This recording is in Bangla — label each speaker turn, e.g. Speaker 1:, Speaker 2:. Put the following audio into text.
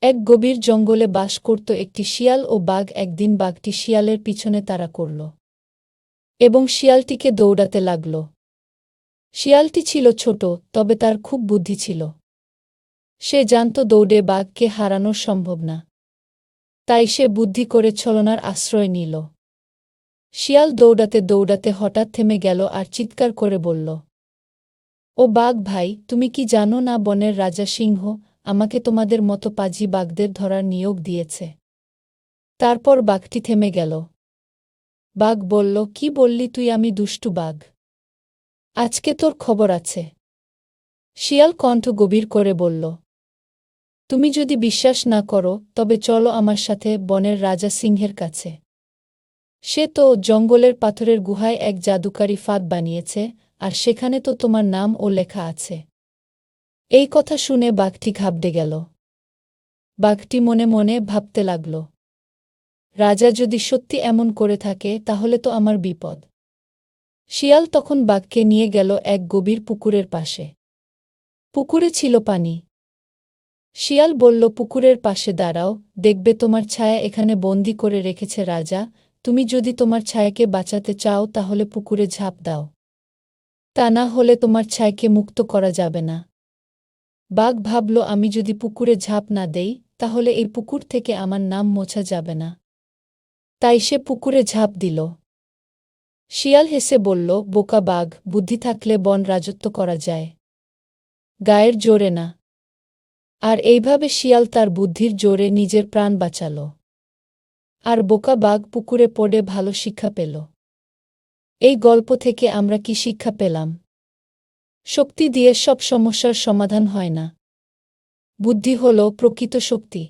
Speaker 1: এক গভীর জঙ্গলে বাস করত একটি শিয়াল ও বাঘ। একদিন বাঘটি শিয়ালের পিছনে তাড়া করল এবং শিয়ালটিকে দৌড়াতে লাগল। শিয়ালটি ছিল ছোট, তবে তার খুব বুদ্ধি ছিল। সে জানত দৌড়ে বাঘকে হারানো সম্ভব না, তাই সে বুদ্ধি করে ছলনার আশ্রয় নিল। শিয়াল দৌড়াতে দৌড়াতে হঠাৎ থেমে গেল আর চিৎকার করে বলল, ও বাঘ ভাই, তুমি কি জানো না বনের রাজা সিংহ আমাকে তোমাদের মতো পাজি বাঘদের ধরার নিয়োগ দিয়েছে? তারপর বাঘটি থেমে গেল। বাঘ বলল, কি বললি তুই? আমি দুষ্টু বাঘ, আজকে তোর খবর আছে। শিয়াল কণ্ঠ গভীর করে বলল, তুমি যদি বিশ্বাস না করো তবে চলো আমার সাথে বনের রাজা সিংহের কাছে। সে তো জঙ্গলের পাথরের গুহায় এক জাদুকারী ফাঁদ বানিয়েছে, আর সেখানে তো তোমার নাম ও লেখা আছে। এই কথা শুনে বাঘটি ঘাবড়ে গেল। বাঘটি মনে মনে ভাবতে লাগল, রাজা যদি সত্যি এমন করে থাকে তাহলে তো আমার বিপদ। শিয়াল তখন বাঘকে নিয়ে গেল এক গভীর পুকুরের পাশে। পুকুরে ছিল পানি। শিয়াল বলল, পুকুরের পাশে দাঁড়াও, দেখবে তোমার ছায়া এখানে বন্দি করে রেখেছে রাজা। তুমি যদি তোমার ছায়াকে বাঁচাতে চাও তাহলে পুকুরে ঝাঁপ দাও, তা না হলে তোমার ছায়াকে মুক্ত করা যাবে না। বাঘ ভাবল, আমি যদি পুকুরে ঝাঁপ না দেই তাহলে এই পুকুর থেকে আমার নাম মোছা যাবে না। তাই সে পুকুরে ঝাঁপ দিল। শিয়াল হেসে বলল, বোকা বাঘ, বুদ্ধি থাকলে বন রাজত্ব করা যায়, গায়ের জোরে না। আর এইভাবে শিয়াল তার বুদ্ধির জোরে নিজের প্রাণ বাঁচাল। আর বোকা বাঘ পুকুরে পড়ে ভালো শিক্ষা পেল। এই গল্প থেকে আমরা কি শিক্ষা পেলাম? শক্তি দিয়ে সব সমস্যার সমাধান হয় না। বুদ্ধি হল প্রকৃত শক্তি।